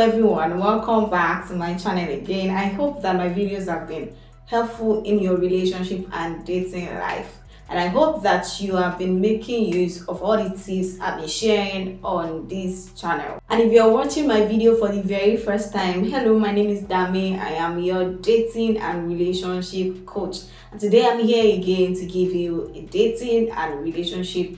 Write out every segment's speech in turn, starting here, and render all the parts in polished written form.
everyone, welcome back to my channel again. I hope that my videos have been helpful in your relationship and dating life, and I hope that you have been making use of all the tips I've been sharing on this channel. And if you're watching my video for the very first time, hello, my name is Dami. I am your dating and relationship coach, and today I'm here again to give you a dating and relationship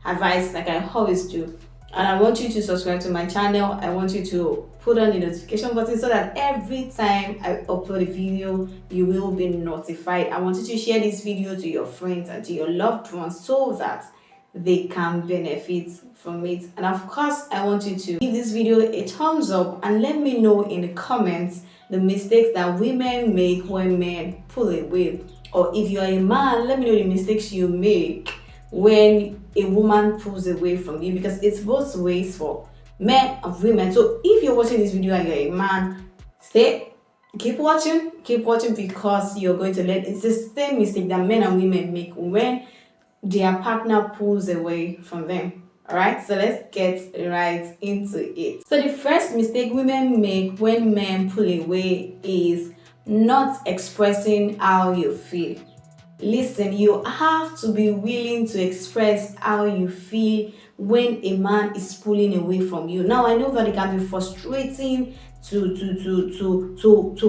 advice like I always do. And I want you to subscribe to my channel. I want you to put on the notification button so that every time I upload a video, you will be notified. I want you to share this video to your friends and to your loved ones so that they can benefit from it. And of course, I want you to give this video a thumbs up and let me know in the comments the mistakes that women make when men pull away. Or if you're a man, let me know the mistakes you make when a woman pulls away from you, because it's both ways for men and women. So if you're watching this video and you're a man, keep watching because you're going to learn. It's the same mistake that men and women make when their partner pulls away from them. All right, so let's get right into it. So the first mistake women make when men pull away is not expressing how you feel. Listen, you have to be willing to express how you feel when a man is pulling away from you. Now, I know that it can be frustrating to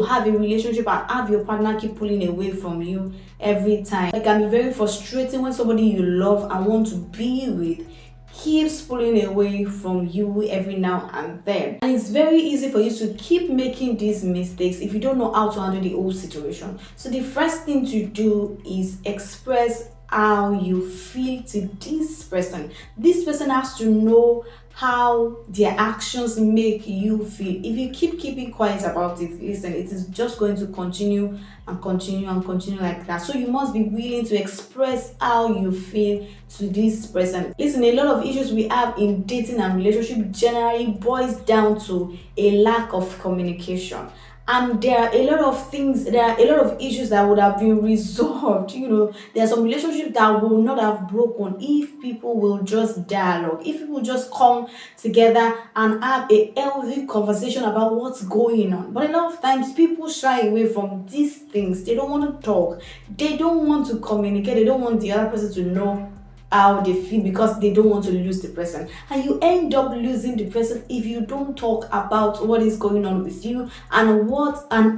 have a relationship and have your partner keep pulling away from you every time. It can be very frustrating when somebody you love and want to be with keeps pulling away from you every now and then. And it's very easy for you to keep making these mistakes if you don't know how to handle the whole situation. So the first thing to do is express how you feel to this person. This person has to know how their actions make you feel. If you keep keeping quiet about it, listen, it is just going to continue and continue and continue like that. So you must be willing to express how you feel to this person. Listen, a lot of issues we have in dating and relationship generally boils down to a lack of communication. And there are a lot of issues that would have been resolved. There are some relationships that will not have broken if people will just dialogue, if people just come together and have a healthy conversation about what's going on. But a lot of times people shy away from these things. They don't want to talk. They don't want to communicate. They don't want the other person to know how they feel because they don't want to lose the person, and you end up losing the person if you don't talk about what is going on with you and what and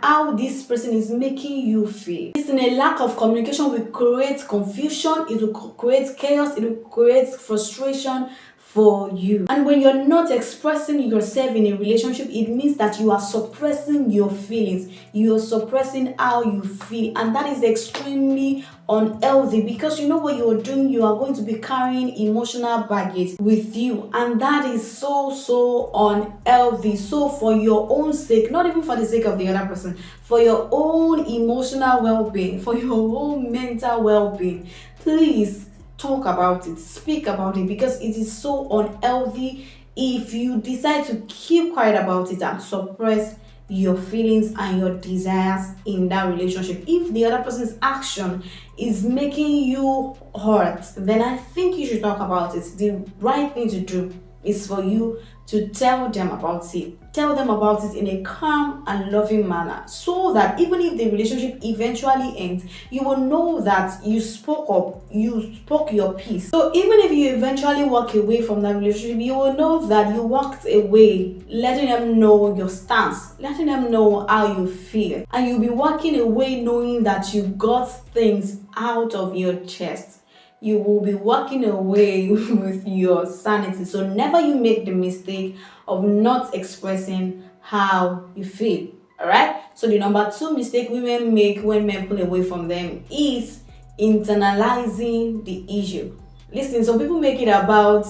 how this person is making you feel. Listen, a lack of communication will create confusion, it will create chaos, it will create frustration for you. And when you're not expressing yourself in a relationship, it means that you are suppressing your feelings, you are suppressing how you feel, and that is extremely unhealthy, because you know what you're doing, you are going to be carrying emotional baggage with you, and that is so unhealthy. So for your own sake, not even for the sake of the other person, for your own emotional well-being, for your own mental well-being, please talk about it, speak about it, because it is so unhealthy if you decide to keep quiet about it and suppress your feelings and your desires in that relationship. If the other person's action is making you hurt, then I think you should talk about it. The right thing to do is for you to tell them about it. Tell them about it in a calm and loving manner, so that even if the relationship eventually ends, you will know that you spoke up, you spoke your piece. So even if you eventually walk away from that relationship, you will know that you walked away, letting them know your stance, letting them know how you feel, and you'll be walking away knowing that you got things out of your chest. You will be walking away with your sanity. So never you make the mistake of not expressing how you feel. All right. So the number 2 mistake women make when men pull away from them is internalizing the issue. Listen, some people make it about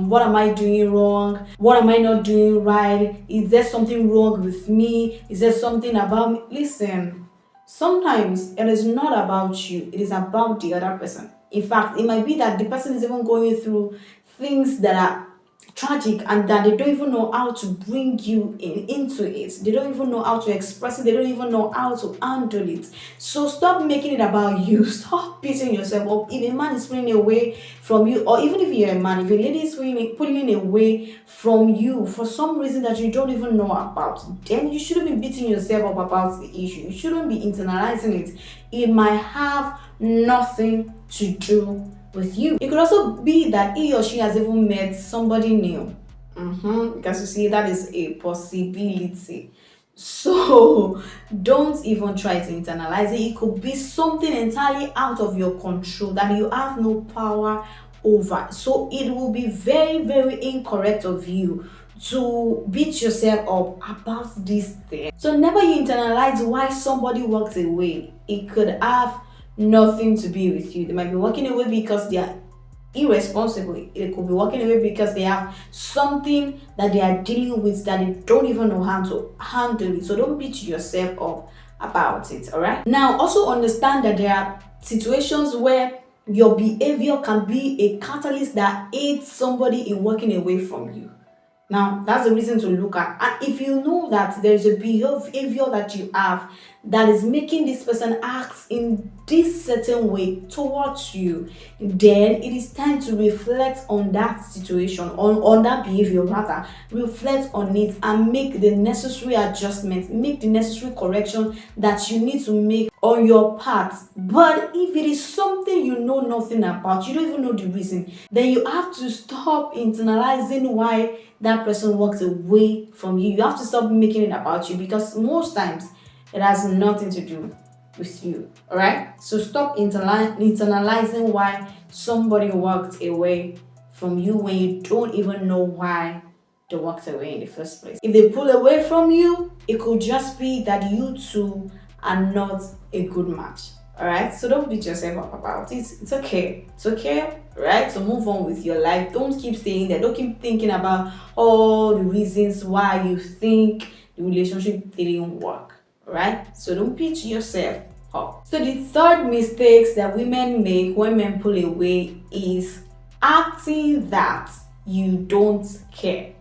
what am I doing wrong? What am I not doing right? Is there something wrong with me? Is there something about me? Listen, sometimes it is not about you. It is about the other person. In fact, it might be that the person is even going through things that are tragic, and that they don't even know how to bring you into it. They don't even know how to express it. They don't even know how to handle it. So stop making it about you. Stop beating yourself up. If a man is pulling away from you, or even if you're a man, if a lady is pulling away from you for some reason that you don't even know about, then you shouldn't be beating yourself up about the issue. You shouldn't be internalizing it. It might have nothing to do with you. It could also be that he or she has even met somebody new. Because you see, that is a possibility. So don't even try to internalize it. It could be something entirely out of your control that you have no power over. So it will be very, very incorrect of you to beat yourself up about this thing. So never you internalize why somebody walks away. It could have nothing to be with you. They might be walking away because they are irresponsible. It could be walking away because they have something that they are dealing with that they don't even know how to handle it. So don't beat yourself up about it. All right. Now also understand that there are situations where your behavior can be a catalyst that aids somebody in walking away from you. Now, that's the reason to look at. And if you know that there is a behavior that you have that is making this person act in this certain way towards you, then it is time to reflect on that situation, on that behavior rather. Reflect on it and make the necessary adjustments, make the necessary correction that you need to make on your part. But if it is something you know nothing about, you don't even know the reason, then you have to stop internalizing why that person walks away from you. You have to stop making it about you, because most times it has nothing to do with you. All right, so stop internalizing why somebody walked away from you when you don't even know why they walked away in the first place. If they pull away from you, it could just be that you two are not a good match. All right, so don't beat yourself up about it. It's okay. It's okay, right? So move on with your life. Don't keep staying there. Don't keep thinking about all the reasons why you think the relationship didn't work. All right, so don't beat yourself up. So the third mistakes that women make when men pull away is acting that you don't care.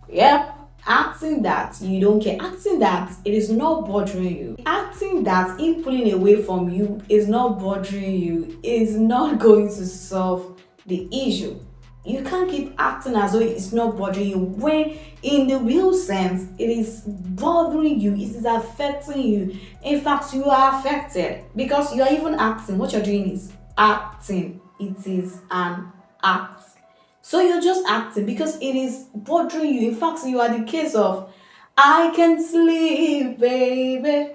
Yep. Acting that you don't care, acting that it is not bothering you, acting that him pulling away from you is not bothering you is not going to solve the issue. You can't keep acting as though it's not bothering you when in the real sense it is bothering you, it is affecting you. In fact, you are affected because you are even acting. What you're doing is acting. It is an act. So you're just acting because it is bothering you. In fact, you are the case of, I can't sleep, baby.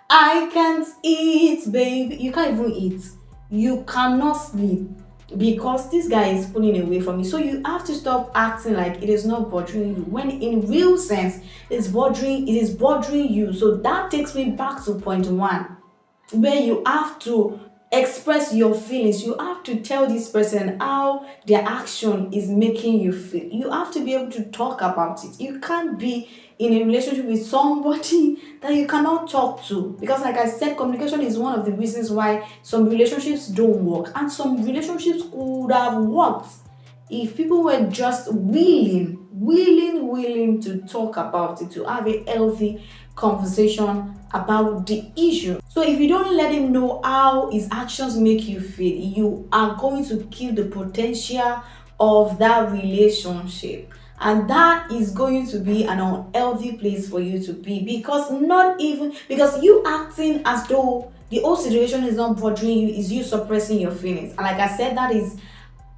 I can't eat, baby. You can't even eat. You cannot sleep because this guy is pulling away from you. So you have to stop acting like it is not bothering you when in real sense it is bothering you. So that takes me back to point one, where you have to express your feelings. You have to tell this person how their action is making you feel. You have to be able to talk about it. You can't be in a relationship with somebody that you cannot talk to, because like I said, communication is one of the reasons why some relationships don't work, and some relationships could have worked if people were just willing to talk about it, to have a healthy conversation about the issue. So if you don't let him know how his actions make you feel, you are going to kill the potential of that relationship, and that is going to be an unhealthy place for you to be, because you acting as though the whole situation is not bothering you is you suppressing your feelings. And like I said, that is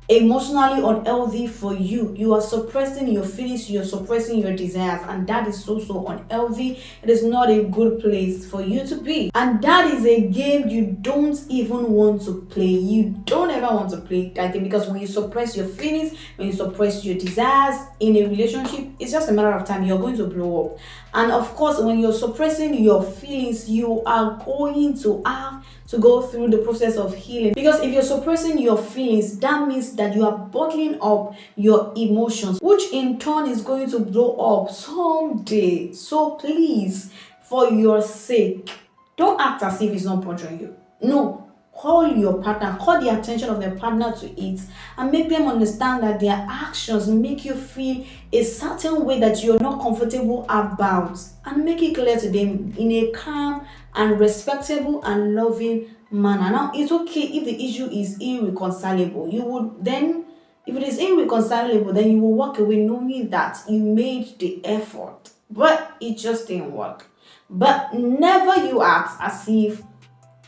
emotionally unhealthy for you. You are suppressing your feelings, you're suppressing your desires, and that is so unhealthy. It is not a good place for you to be, and that is a game you don't even want to play. You don't ever want to play that game, because when you suppress your feelings, when you suppress your desires in a relationship, it's just a matter of time you're going to blow up. And of course, when you're suppressing your feelings, you are going to have to go through the process of healing, because if you're suppressing your feelings, that means that you are bottling up your emotions, which in turn is going to blow up someday. So please, for your sake, don't act as if it's not bothering you. No, call your partner, call the attention of their partner to it, and make them understand that their actions make you feel a certain way that you're not comfortable about, and make it clear to them in a calm and respectable and loving manner. Now, it's okay if the issue is irreconcilable. You would then, if it is irreconcilable, then you will walk away knowing that you made the effort, but it just didn't work. But never you act as if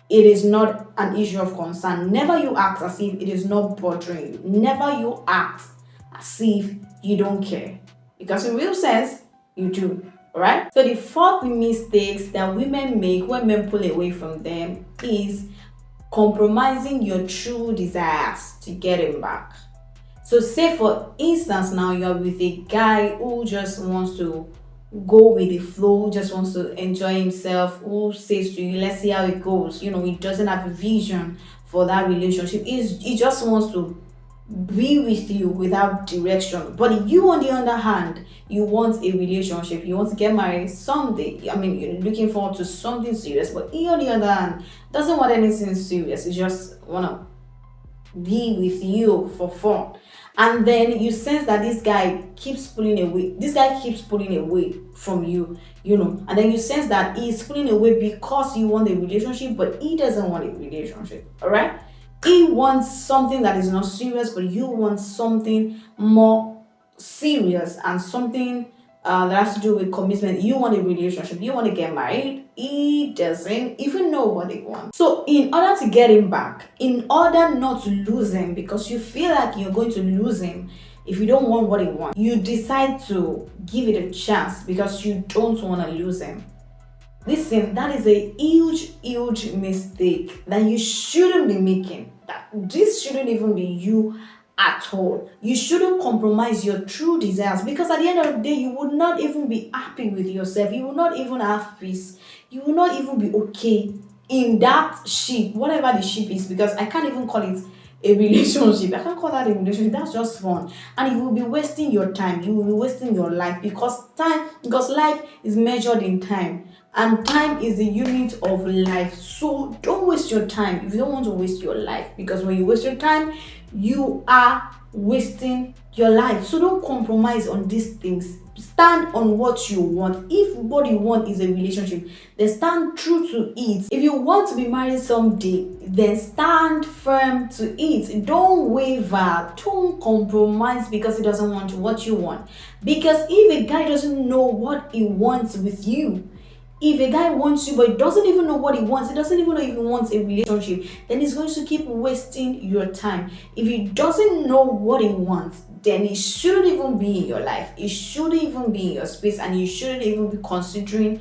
it is not an issue of concern. Never you act as if it is not bothering you. Never you act as if you don't care. Because in real sense, you do. Alright? So the fourth mistakes that women make when men pull away from them is compromising your true desires to get him back. So say for instance now you're with a guy who just wants to go with the flow, who just wants to enjoy himself, who says to you, let's see how it goes. You know, he doesn't have a vision for that relationship. He just wants to be with you without direction. But you, on the other hand, you want a relationship, you want to get married someday. I mean, you're looking forward to something serious, but he, on the other hand, doesn't want anything serious. He just wanna be with you for fun. And then you sense that this guy keeps pulling away from you, you know, and then you sense that he's pulling away because you want a relationship, but he doesn't want a relationship. All right, he wants something that is not serious, but you want something more serious and something that has to do with commitment. You want a relationship, you want to get married. He doesn't even know what he wants. So in order to get him back, in order not to lose him, because you feel like you're going to lose him if you don't want what he wants, you decide to give it a chance because you don't want to lose him. Listen, that is a huge mistake that you shouldn't be making. That this shouldn't even be you at all. You shouldn't compromise your true desires, because at the end of the day, you would not even be happy with yourself. You will not even have peace. You will not even be okay in that ship, whatever the ship is, because I can't even call it a relationship. I can't call that a relationship. That's just fun. And you will be wasting your time. You will be wasting your life, because life is measured in time. And time is the unit of life. So don't waste your time if you don't want to waste your life, because when you waste your time, you are wasting your life. So don't compromise on these things. Stand on what you want. If what you want is a relationship, then stand true to it. If you want to be married someday, then stand firm to it. Don't waver. Don't compromise because he doesn't want what you want. Because if a guy doesn't know what he wants with you, if a guy wants you but doesn't even know what he wants, he doesn't even know if he wants a relationship, then he's going to keep wasting your time. If he doesn't know what he wants, then he shouldn't even be in your life. He shouldn't even be in your space, and you shouldn't even be considering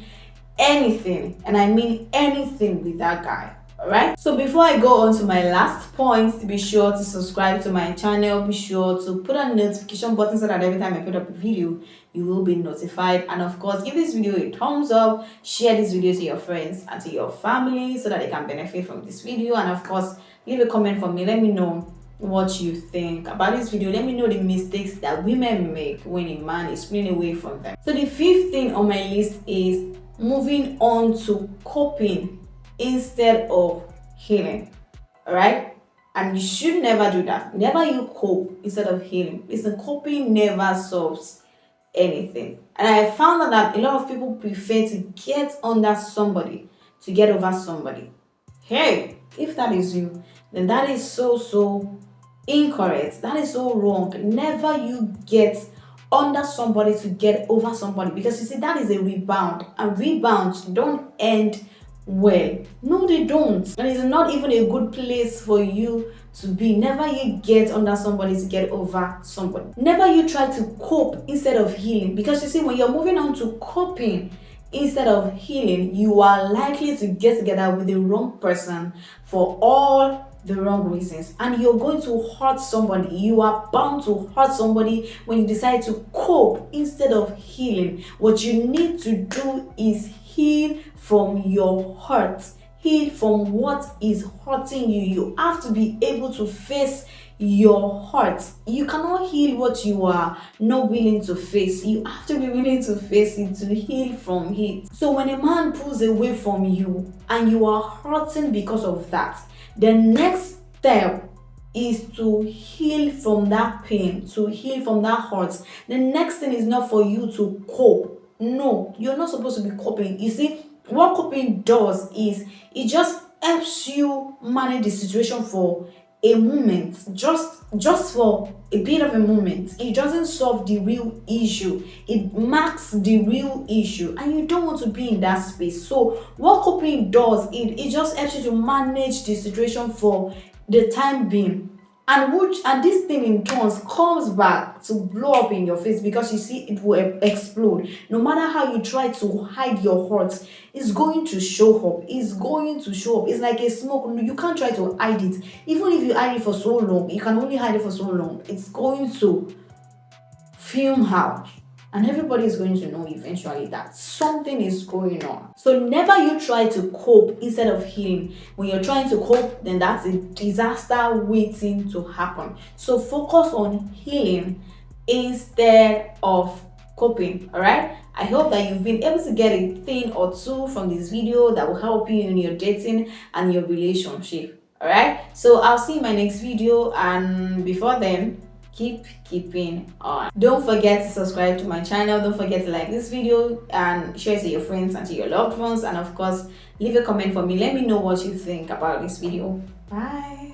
anything, and I mean anything, with that guy. Alright, so before I go on to my last point, be sure to subscribe to my channel. Be sure to put on the notification button so that every time I put up a video, you will be notified. And of course, give this video a thumbs up, share this video to your friends and to your family so that they can benefit from this video. And of course, leave a comment for me. Let me know what you think about this video. Let me know the mistakes that women make when a man is pulling away from them. So the fifth thing on my list is moving on to coping instead of healing. All right, and you should never do that. Never you cope instead of healing. Listen, coping never solves anything, and I found out that a lot of people prefer to get under somebody to get over somebody. Hey, if that is you, then that is so incorrect. That is so wrong. Never you get under somebody to get over somebody, because you see, that is a rebound, and rebounds don't end well. No, they don't. And it's not even a good place for you to be. Never you get under somebody to get over somebody. Never you try to cope instead of healing, because you see, when you're moving on to coping instead of healing, you are likely to get together with the wrong person for all the wrong reasons, and you're going to hurt somebody. You are bound to hurt somebody when you decide to cope instead of healing. What you need to do is heal from your hurt. Heal from what is hurting you. You have to be able to face your hurt. You cannot heal what you are not willing to face. You have to be willing to face it, to heal from it. So when a man pulls away from you and you are hurting because of that, The next step is to heal from that pain, to heal from that hurt. The next thing is not for you to cope. No, you're not supposed to be coping. You see, what coping does is it just helps you manage the situation for a moment, just for a bit of a moment. It doesn't solve the real issue, it marks the real issue, and you don't want to be in that space. So what coping does, it just helps you to manage the situation for the time being, and this thing in turns comes back to blow up in your face, because you see it will explode. No matter how you try to hide your hurt, it's going to show up. It's going to show up. It's like a smoke. You can't try to hide it. Even if you hide it for so long, you can only hide it for so long. It's going to fume out, and everybody is going to know eventually that something is going on. So never you try to cope instead of healing. When you're trying to cope, then that's a disaster waiting to happen. So focus on healing instead of coping. All right, I hope that you've been able to get a thing or two from this video that will help you in your dating and your relationship. All right, so I'll see you in my next video, and before then, keep keeping on. Don't forget to subscribe to my channel. Don't forget to like this video and share it to your friends and to your loved ones, and of course leave a comment for me. Let me know what you think about this video. Bye.